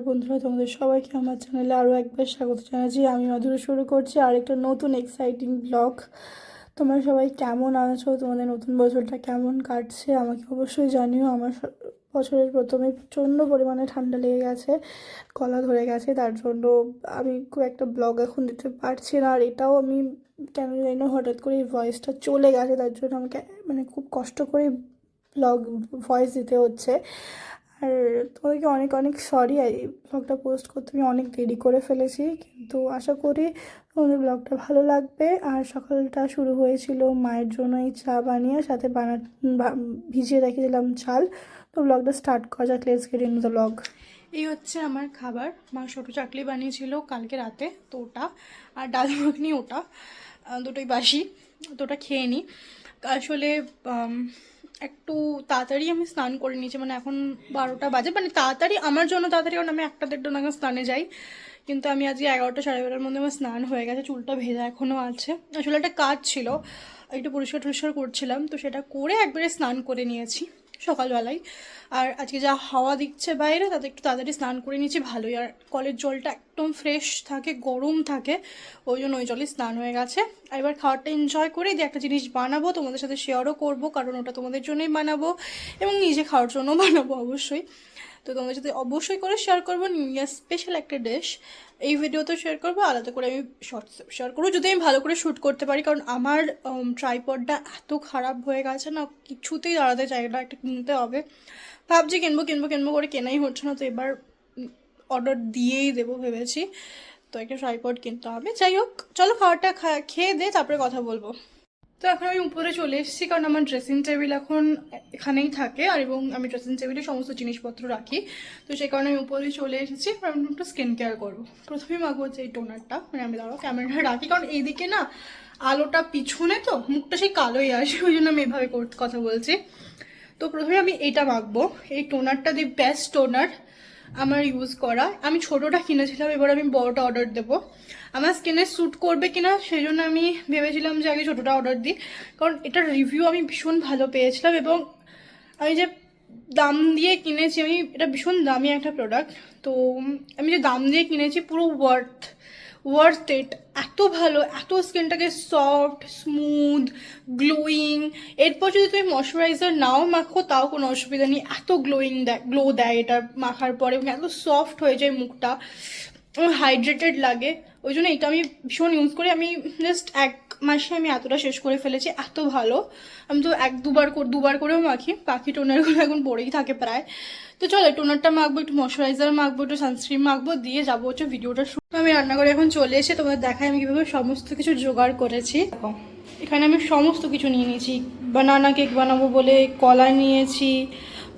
বন্ধুরা, তোমাদের সবাইকে আমার চ্যানেলে আরও একবার স্বাগত জানাচ্ছি। আমি মাধুরী শুরু করছি আরেকটা নতুন এক্সাইটিং ব্লগ। তোমরা সবাই কেমন আছো? তোমাদের নতুন বছরটা কেমন কাটছে আমাকে অবশ্যই জানিও। আমার বছরের প্রথমে প্রচণ্ড পরিমাণে ঠান্ডা লেগে গেছে, গলা ধরে গেছে, তার জন্য আমি খুব একটা ব্লগ এখন দিতে পারছি না। আর এটাও আমি কেন জানি না হঠাৎ করে এই ভয়েসটা চলে গেছে, তার জন্য আমাকে খুব কষ্ট করে ব্লগ ভয়েস দিতে হচ্ছে। আর তোমাদেরকে অনেক অনেক সরি, এই ব্লগটা পোস্ট করতে আমি অনেক দেরি করে ফেলেছি, কিন্তু আশা করি তোমাদের ব্লগটা ভালো লাগবে। আর সকালটা শুরু হয়েছিল মায়ের জন্য এই চা বানিয়ে, সাথে ভিজিয়ে রেখেছিলাম চাল। তো ব্লগটা স্টার্ট করা যাক, let's get into the blog. এই হচ্ছে আমার খাবার। মা ছোটো চাকলি বানিয়েছিল কালকে রাতে, তো ওটা আর ডাল মাখনি, ওটা দুটোই বাসি, তো ওটা খেয়ে নিই। আসলে একটু তাড়াতাড়ি আমি স্নান করে নিয়েছি, মানে এখন 12টা বাজে, মানে তাড়াতাড়ি আমার জন্য তাড়াতাড়ি, কারণ আমি 1-1:30 নাগাদ স্নানে যাই। কিন্তু আমি আজকে 11টা 11:30 মধ্যে আমার স্নান হয়ে গেছে, চুলটা ভেজা এখনও আছে। আসলে একটা কাজ ছিল, একটু পরিষ্কার টরিষ্কার করছিলাম, তো সেটা করে একবারে স্নান করে নিয়েছি সকালবেলায়। আর আজকে যা হাওয়া দিচ্ছে বাইরে, তাতে একটু তাড়াতাড়ি স্নান করে নিয়েছি, ভালোই। আর কলের জলটা একদম ফ্রেশ থাকে, গরম থাকে, ওই জন্য ওই জলে স্নান হয়ে গেছে। আর এবার খাবারটা এনজয় করে দিয়ে একটা জিনিস বানাবো, তোমাদের সাথে শেয়ারও করব, কারণ ওটা তোমাদের জন্যই বানাবো এবং নিজে খাওয়ার জন্য বানাবো অবশ্যই। তো তোমাদের সাথে অবশ্যই করে শেয়ার করবো নিউ ইয়ার স্পেশাল একটা ডিশ। এই ভিডিওতে শেয়ার করবো, আলাদা করে আমি শর্টস শেয়ার করবো যদি আমি ভালো করে শ্যুট করতে পারি, কারণ আমার ট্রাইপডটা এত খারাপ হয়ে গেছে না, কিছুতেই দাঁড়াতে চাই না, একটা কিনতে হবে। ভাবছি কিনবো কিনবো কিনবো করে কেনাই হচ্ছে না, তো এবার অর্ডার দিয়েই দেবো ভেবেছি। তো একটা ট্রাইপড কিনতে হবে। যাই হোক, চলো খাবারটা খেয়ে দে, তারপরে কথা বলবো। তো এখন আমি উপরে চলে এসেছি, কারণ আমার ড্রেসিং টেবিল এখন এখানেই থাকে, আর এবং আমি ড্রেসিং টেবিলে সমস্ত জিনিসপত্র রাখি, তো সেই কারণে আমি উপরে চলে এসেছি। আমি একটু স্কিন কেয়ার করবো। প্রথমেই মাগবো হচ্ছে এই টোনারটা, মানে আমি দাঁড়াও ক্যামেরাটা রাখি, কারণ এইদিকে না আলোটা পিছনে, তো মুখটা সেই কালোই আসে, ওই জন্য আমি এভাবে কথা বলছি। তো প্রথমে আমি এইটা মাখবো। এই টোনারটা দি বেস্ট টোনার আমার ইউজ করা। আমি ছোটোটা কিনেছিলাম, এবার আমি বড়টা অর্ডার দেবো। আমার স্কিনে স্যুট করবে কিনা সেই জন্য আমি ভেবেছিলাম যে আগে ছোটোটা অর্ডার দিই, কারণ এটার রিভিউ আমি ভীষণ ভালো পেয়েছিলাম। এবং আমি যে দাম দিয়ে কিনেছি, আমি এটা ভীষণ দামি একটা প্রোডাক্ট, তো আমি যে দাম দিয়ে কিনেছি পুরো ওয়ার্থ ইট। এত ভালো, এত স্কিনটাকে সফট, স্মুথ, গ্লোয়িং। এরপর যদি তুমি ময়শ্চারাইজার নাও মাখো তাও কোনো অসুবিধা নেই, এত গ্লো দেয় এটা মাখার পরে, এবং এত সফট হয়ে যায় মুখটা, হাইড্রেটেড লাগে। ওই জন্য এটা আমি ভীষণ ইউজ করি। আমি জাস্ট 1 মাসে আমি এতটা শেষ করে ফেলেছি, এত ভালো। আমি তো দুবার করেও মাখি, বাকি টোনারগুলো এখন পড়েই থাকে প্রায়। তো চলো টোনারটা মাখবো, একটু ময়শ্চারাইজার মাখবো, একটু সানস্ক্রিন মাখবো, দিয়ে যাবো হচ্ছে ভিডিওটা শুরু। আমি রান্নাঘরে এখন চলে এসে তোমাদের দেখাই আমি কীভাবে সমস্ত কিছু জোগাড় করেছি। এখানে আমি সমস্ত কিছু নিয়ে নিয়েছি। বানানা কেক বানাবো বলে কলা নিয়েছি,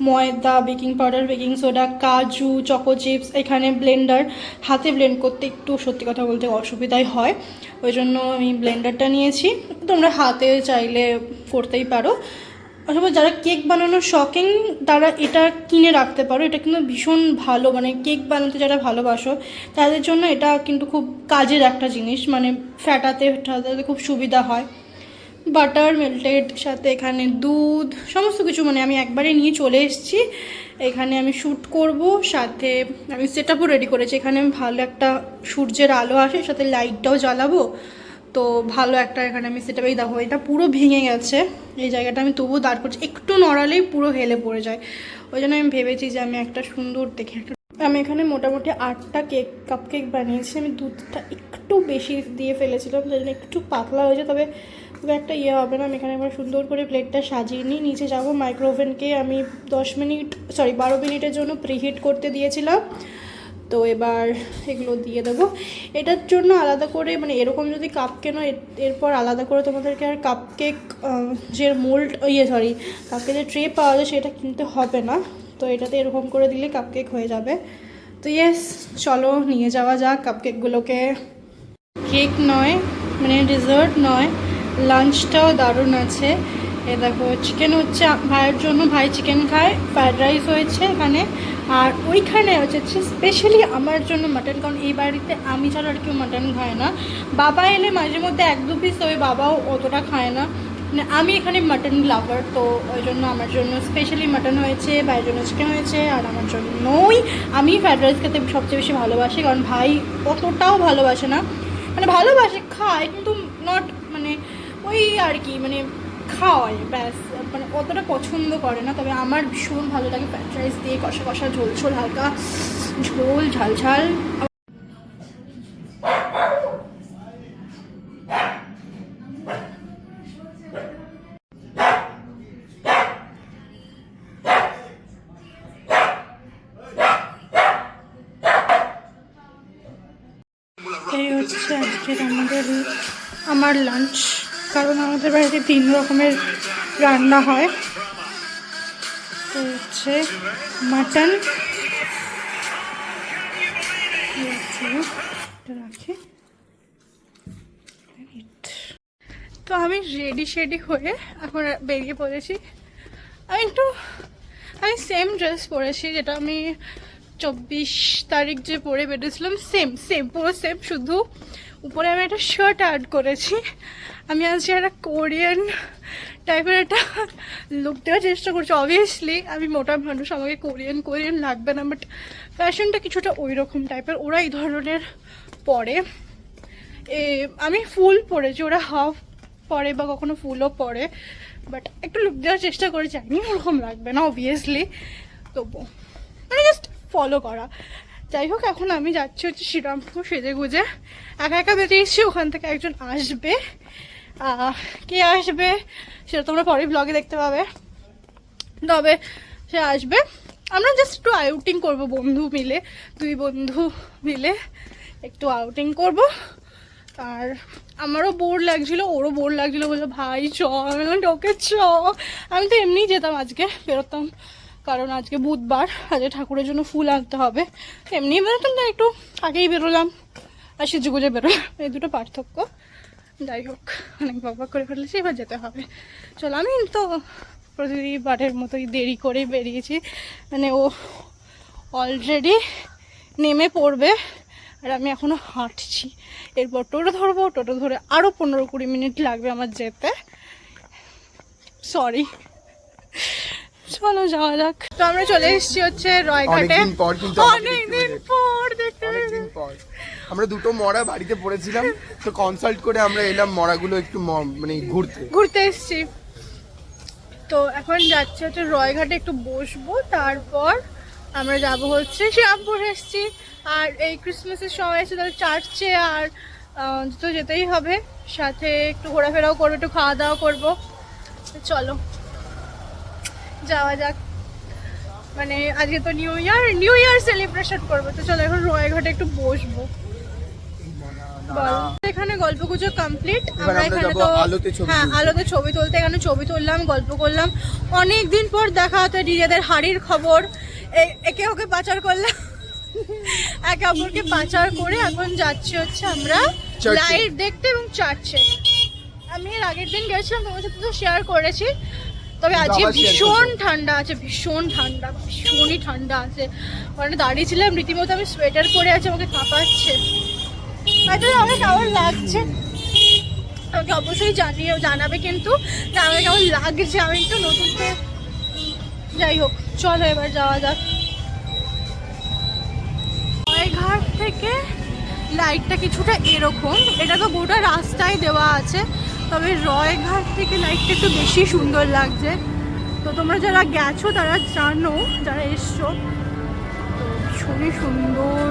ময়দা, বেকিং পাউডার, বেকিং সোডা, কাজু, চকো চিপস। এখানে ব্লেন্ডার, হাতে ব্লেন্ড করতে একটু সত্যি কথা বলতে অসুবিধাই হয়, ওই জন্য আমি ব্লেন্ডারটা নিয়েছি। তোমরা হাতে চাইলে করতেই পারো, অথবা যারা কেক বানানোর শখিন তারা এটা কিনে রাখতে পারো। এটা কিন্তু ভীষণ ভালো, মানে কেক বানাতে যারা ভালোবাসো তাদের জন্য এটা কিন্তু খুব কাজের একটা জিনিস, মানে ফ্যাটাতে খুব সুবিধা হয়। বাটার মেল্টেড, সাথে এখানে দুধ, সমস্ত কিছু মানে আমি একবারে নিয়ে চলে এসেছি। এখানে আমি শ্যুট করব, সাথে আমি সেটআপও রেডি করেছি। এখানে আমি ভালো একটা সূর্যের আলো আসে, সাথে লাইটটাও জ্বালাবো, তো ভালো একটা এখানে আমি সেটআপেই দেখো। এটা পুরো ভেঙে গেছে এই জায়গাটা, আমি তবুও দাঁড় করছি, একটু নড়ালেই পুরো হেলে পড়ে যায়। ওই জন্য আমি ভেবেছি যে আমি একটা সুন্দর দেখে একটা, আমি এখানে মোটামুটি 8টা কাপ কেক বানিয়েছি। আমি দুধটা একটু বেশি দিয়ে ফেলেছিলাম, সেই জন্য একটু পাতলা হয়েছে, তবে খুব একটা ইয়ে হবে না। আমি এখানে এবার সুন্দর করে প্লেটটা সাজিয়ে নিই। নিচে যাবো, মাইক্রোওভেনকে আমি 12 মিনিটের জন্য প্রিহিট করতে দিয়েছিলাম। তো এবার এগুলো দিয়ে দেবো। এটার জন্য আলাদা করে, মানে এরকম যদি কাপ কেনো এরপর আলাদা করে তোমাদেরকে আর কাপ কেক যে মোল্ড কাপ কেকের ট্রে পাওয়া যায় সেটা কিনতে হবে না। তো এটাতে এরকম করে দিলে কাপ কেক হয়ে যাবে। তো ইয়েস, চলো নিয়ে যাওয়া যাক কাপ কেকগুলোকে। কেক নয়, মানে ডেজার্ট নয়, লাঞ্চটাও দারুণ আছে। এ দেখো চিকেন হচ্ছে ভাইয়ের জন্য, ভাই চিকেন খায়। ফ্রায়েড রাইস হয়েছে এখানে, আর ওইখানে হচ্ছে স্পেশালি আমার জন্য মাটন, কারণ এই বাড়িতে আমি ছাড়া আর কেউ মাটন খায় না। বাবা এলে মাঝে মধ্যে 1-2 পিস, তবে বাবাও অতটা খায় না। মানে আমি এখানে মাটন লাভার, তো ওই জন্য আমার জন্য স্পেশালি মাটন হয়েছে, ভাইয়ের জন্য চিকেন হয়েছে, আর আমার জন্যই আমি ফ্রাইড রাইস খেতে সবচেয়ে বেশি ভালোবাসি, কারণ ভাই অতটাও ভালোবাসে না, মানে ভালোবাসে খায় কিন্তু নট মানে ওই আর কি মানে খাওয়ায় ব্যাস, মানে অতটা পছন্দ করে না। তবে আমার ভীষণ ভালো লাগে ফ্রাইড রাইস দিয়ে কষা কষা ঝোল ঝোল হালকা ঝোল ঝাল ঝাল। এই হচ্ছে আজকের আমার লাঞ্চ, কারণ আমাদের বাড়িতে 3 রকমের রান্না হয়। তো হচ্ছে মাটন, রাখি। তো আমি রেডি হয়ে এখন বেরিয়ে পড়েছি। আমি সেম ড্রেস পরেছি যেটা আমি 24 তারিখ যে পরে বেরিয়েছিলাম, সেম পুরো সেম, শুধু উপরে আমি একটা শার্ট অ্যাড করেছি। আমি আজকে একটা কোরিয়ান টাইপের একটা লুক দেওয়ার চেষ্টা করছি। অবভিয়াসলি আমি মোটা মানুষ, আমাকে কোরিয়ান লাগবে না, বাট ফ্যাশনটা কিছুটা ওই রকম টাইপের। ওরা এই ধরনের পরে, আমি ফুল পরেছি, ওরা হাফ পরে বা কখনো ফুলও পরে, বাট একটু লুক দেওয়ার চেষ্টা করে, জানি ওরকম লাগবে না অবভিয়াসলি, তবু মানে জাস্ট ফলো করা। যাই হোক, এখন আমি যাচ্ছি হচ্ছে শ্রীরামপুর সেজে গুজে, একা বেরিয়েছি। ওখান থেকে একজন আসবে, কে আসবে সেটা তোমরা পরে ব্লগে দেখতে পাবে, তবে সে আসবে। আমরা জাস্ট একটু আউটিং করবো বন্ধু মিলে, 2 বন্ধু মিলে একটু আউটিং করব। আর আমারও বোর লাগছিল, ওরও বোর লাগছিল, বললো ভাই চ, আমি ওকে চ। আমি তো এমনিই যেতাম, আজকে বেরোতাম কারণ আজকে বুধবার, আজকে ঠাকুরের জন্য ফুল আনতে হবে। এমনি বেরোতাম না, একটু আগেই বেরোলাম আর সেজেগুজে বেরোলাম, এই দুটো পার্থক্য। যাই হোক, অনেক বকবক করে ফেলেছি, এবার যেতে হবে। চলো, আমি তো প্রতিবারের মতোই দেরি করে বেরিয়েছি, মানে ও অলরেডি নেমে পড়বে আর আমি এখনও হাঁটছি। এরপর টোটো ধরবো, টোটো ধরে আরও 15-20 মিনিট লাগবে আমার যেতে। সরি, চলো যাওয়া যাক। তো আমরা চলে এসেছি হচ্ছে রয়ঘাটে, অনেকদিন পর দেখতে। আমরা 2টো মরা বাড়িতে পড়েছিলাম, তো কনসাল্ট করে আমরা এলাম মরাগুলো একটু মানে ঘুরতে এসেছি। তো এখন যাচ্ছি হচ্ছে রয়ঘাটে, একটু বসবো, তারপর আমরা যাব হচ্ছে শ্রীরামপুর। এসেছি আর এই ক্রিসমাসের সময় এসে তাহলে চার্চে, আর তো যেতেই হবে, সাথে একটু ঘোরাফেরাও করবো, একটু খাওয়া দাওয়া করবো। চলো যাওয়া যাক। মানে আজকে তো নিউ ইয়ার সেলিব্রেশন করবো, তো চলো এখন রয়ঘাটে একটু বসবো। এখানে গল্পগুজব কমপ্লিট। আমরা এখানে তো হ্যাঁ আলোতে ছবি তুলতে, এখানে ছবি তুললাম, গল্প করলাম, অনেকদিন পর দেখা হতো, নিজেদের হাড়ির খবর, একে ওকে পাচার করলাম, একে অপরকে পাচার করে এখন যাচ্ছি হচ্ছে আমরা লাইট দেখতে এবং চার্চে। আমি এর আগের দিন গেছিলাম, তোমার সাথে তো শেয়ার করেছি, তবে আজকে ভীষণ ঠান্ডা আছে, ভীষণই ঠান্ডা আছে। ওখানে দাঁড়িয়েছিলাম রীতিমতো, আমি সোয়েটার পরে আছি, আমাকে কাঁপাচ্ছে। আমাকে কেমন লাগছে আমাকে অবশ্যই জানাবে কিন্তু, না আমাকে কেমন লাগছে, আমি একটু নতুন। যাই হোক, চলো এবার যাওয়া যাক। রয়ঘাট থেকে লাইটটা কিছুটা এরকম, এটা তো গোটা রাস্তায় দেওয়া আছে, তবে রয়ঘাট থেকে লাইটটা একটু বেশি সুন্দর লাগছে। তো তোমরা যারা গেছো তারা জানো, যারা এসছো, তো ভীষণই সুন্দর।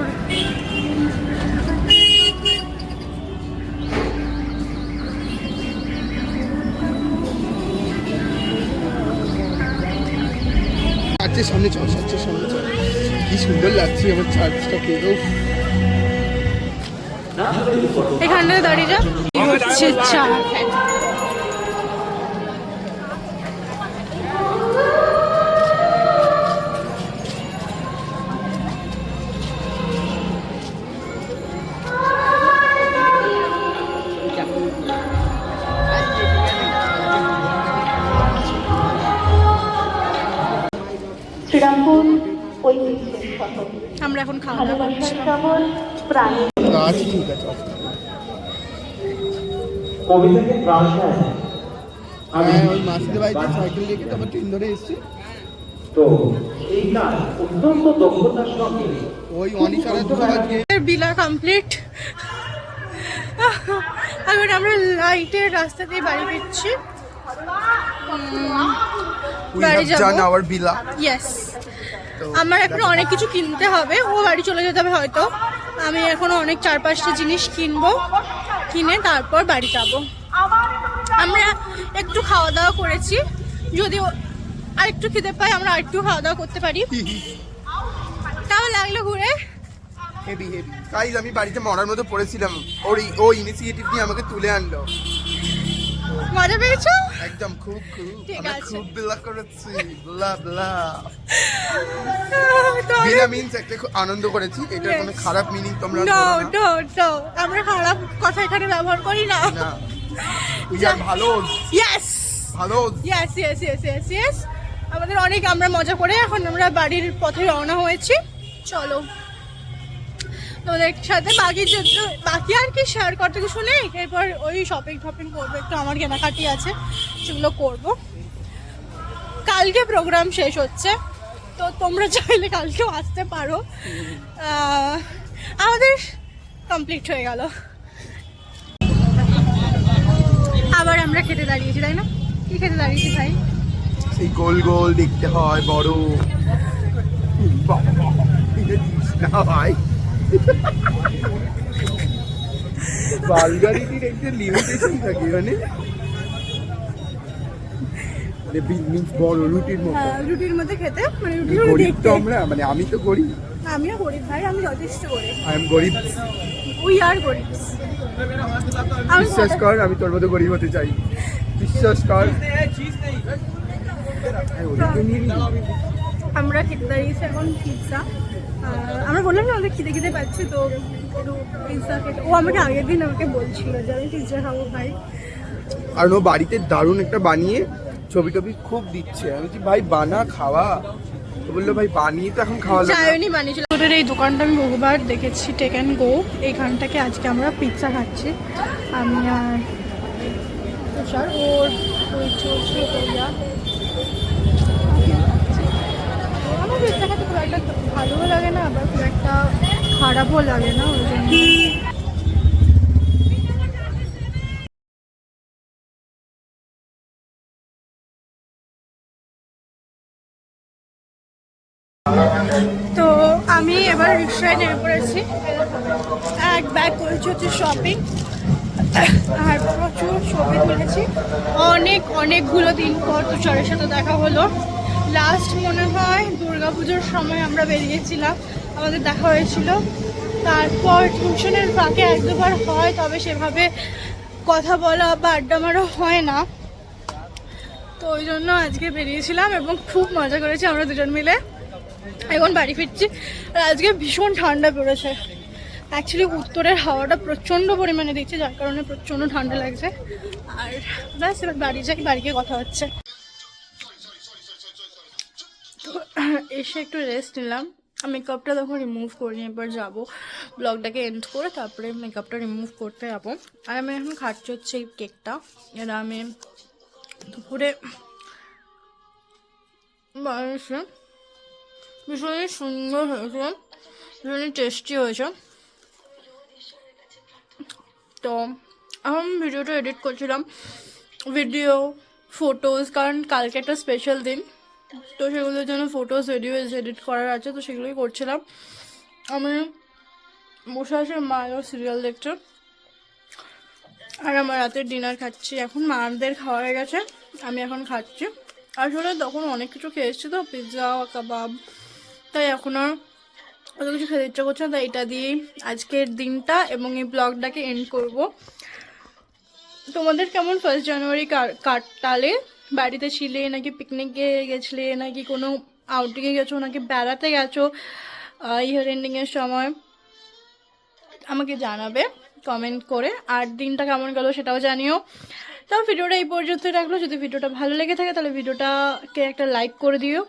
সামনে চল, কি সুন্দর লাগছে আমার চার্চটাকে। এখানে দাঁড়িয়ে যা হচ্ছে চা। শ্রীরামপুর ঐতিহ্যের শহর, আমরা এখন খাওয়া দাওয়া করছি। সকল প্রাণী ঠিক আছে। কবিতাকে প্রাণ দেয় হ্যাঁ ওই মাসিদের বাড়িতে সাইকেল রেখে তারপর ট্রেন ধরে এসেছি। তো এই কাজ অত্যন্ত দক্ষতার সঙ্গে ওই অনিশারা দুবার গিয়ে বিলা কমপ্লিট। এখন আমরা লাইটের রাস্তা দিয়ে বাড়ি ফিরছি। we বাড়ি have যাবো। done our villa। ইয়েস, আমার এখন অনেক কিছু কিনতে হবে, ও বাড়ি চলে যেতে হবে হয়তো। আমি এখনো অনেক 4-5টা জিনিস কিনবো, কিনে তারপর বাড়ি যাব। আমরা একটু খাওয়া দাওয়া করেছি, যদি আরেকটু খেতে পাই আমরা আরেকটু খাওয়া দাওয়া করতে পারি। কেমন লাগলো ঘুরে? হেভি হেভি গাইজ, আমি বাড়িতে মরার মতো পড়েছিলাম, ও ইনিশিয়েটিভ নিয়ে আমাকে তুলে আনলো। মজা পেয়েছো? একদম খুব খুব ঠিক আমরা আছে। খুব বিলা করেছি, বিলা বিলা। তো বিলা মিন্স একটা খুব আনন্দ করেছি, এটার কোনো Yes. খারাপ মিনিং তোমরা নো করো না। নো নো, আমরা খারাপ কথা এখানে ব্যবহার করি না। না উই আর ভালো ইয়েস ভালো। Yes yes yes yes yes, আমাদের অনেক, আমরা মজা করে এখন আমরা বাড়ির পথে রওনা হয়েছি। চলো তোমাদের সাথে বাকি আর কি শেয়ার করতে কিছু নেই। এরপর ওই শপিং করবো, একটু আমার কেনাকাটি আছে সেগুলো করব। কালকে প্রোগ্রাম শেষ হচ্ছে, তো তোমরা চাইলে কালকেও আসতে পারো। আমাদের কমপ্লিট হয়ে গেল, আবার আমরা খেতে দাঁড়িয়েছি, তাই না? কি খেতে দাঁড়িয়েছি ভাই? সেই গোল গোল দেখতে হয় বড়। বাবা, এটা দিস না ভাই। ভালগারিটির একটা লিমিটেশন থাকে মানে বড় রুটির মতো। হ্যাঁ, রুটির মধ্যে খেতে, মানে রুটির মধ্যে গরিব তো দেখতে। আমরা, মানে আমি তো গরিব। আমিও গরিব ভাই, আমি যথেষ্ট গরিব। আই এম গরিব। উই আর গরিব। আমি বিশ্বাস কর, আমি তোর মতো গরিব হতে চাই, বিশ্বাস কর। হ্যাঁ, ওদেরকে নিয়ে নিই। আমরা খেতে দাঁড়িয়েছি এখন পিৎজা। আমরা বললাম না আমাদের খিদে খিদে পাচ্ছে, তো একটু পিৎজা খেতে। ও আমাকে আগের দিন আমাকে বলছিল যে আমি পিৎজা খাবো ভাই। আর ও বাড়িতে দারুণ একটা বানিয়ে ছবি টবি খুব দিচ্ছে। আমি বলছি ভাই বানা খাওয়া, তো বললো ভাই বানিয়ে তো এখন খাওয়া লাগে না। চায়নি বানিয়েছিল। ওদের এই দোকানটা আমি বহুবার দেখেছি, টেক অ্যান্ড গো। এইখানটাকে আজকে আমরা পিৎজা খাচ্ছি, আমি আর তুষার। ওর চলছে ওইটা। আমার পিৎজা খেতে খুব একটা ভালোও লাগে না, আবার খুব একটা খারাপও লাগে না, ওই জন্য। তো আমি এবার রিক্সায় নেমে পড়েছি, এক ব্যাগ করেছি হচ্ছে শপিং, আর প্রচুর ছবি তুলেছি। অনেকগুলো দিন পর তুষারের সাথে দেখা হলো। লাস্ট মনে হয় দুর্গাপুজোর সময় আমরা বেরিয়েছিলাম, আমাদের দেখা হয়েছিল। তারপর টিউশনের ফাঁকে 1-2বার হয়, তবে সেভাবে কথা বলা বা আড্ডা মারা হয় না। তো ওই জন্য আজকে বেরিয়েছিলাম এবং খুব মজা করেছি আমরা দুজন মিলে। এখন বাড়ি ফিরছি, আর আজকে ভীষণ ঠান্ডা পড়েছে। অ্যাকচুয়ালি উত্তরের হাওয়াটা প্রচণ্ড পরিমাণে দিচ্ছে, যার কারণে প্রচণ্ড ঠান্ডা লাগছে। আর ব্যাস এবার বাড়ি যাই, বাড়ি গিয়ে কথা হচ্ছে। তো এসে একটু রেস্ট নিলাম, মেকআপটা তখন রিমুভ করিনি, এবার যাবো ব্লগটাকে এন্ড করে তারপরে মেকআপটা রিমুভ করতে যাবো। আর আমি এখন খাচ্ছি হচ্ছে এই কেকটা, এটা আমি দুপুরে বানিয়েছি, ভীষণই সুন্দর হয়েছে, ভীষণই টেস্টি হয়েছে। তো এখন ভিডিওটা এডিট করছিলাম, ভিডিও ফটোজ, কারণ কালকে একটা স্পেশাল দিন, তো সেগুলোর জন্য ফটোজ ভিডিওজ এডিট করার আছে, তো সেগুলোই করছিলাম। আমি বসে আছি, মায়েরও সিরিয়াল দেখছে, আর আমার রাতের ডিনার খাচ্ছি। এখন মাদের খাওয়া হয়ে গেছে, আমি এখন খাচ্ছি। আসলে তখন অনেক কিছু খেয়ে এসেছি, তো পিৎজা কাবাব, তাই এখন আর অত কিছু খেতে ইচ্ছা করছে না। তাই এটা দিয়েই আজকের দিনটা এবং এই ব্লগটাকে এন্ড করব। তোমাদের কেমন 1 জানুয়ারি কাটালে? বাড়িতে ছিলে নাকি পিকনিকে গেছিলে, নাকি কোনো আউটিংয়ে গেছো, নাকি বেড়াতে গেছো ইয়ার এন্ডিংয়ের সময়? আমাকে জানাবে কমেন্ট করে, আর দিনটা কেমন গেল সেটাও জানিও। তাও ভিডিওটা এই পর্যন্ত রাখলো। যদি ভিডিওটা ভালো লেগে থাকে তাহলে ভিডিওটাকে একটা লাইক করে দিও।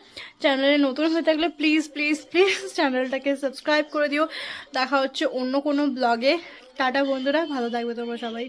চ্যানেলে নতুন হয়ে থাকলে প্লিজ প্লিজ প্লিজ চ্যানেলটাকে সাবস্ক্রাইব করে দিও। দেখা হচ্ছে অন্য কোনো ব্লগে। টাটা বন্ধুরা, ভালো থাকবে তোমরা সবাই।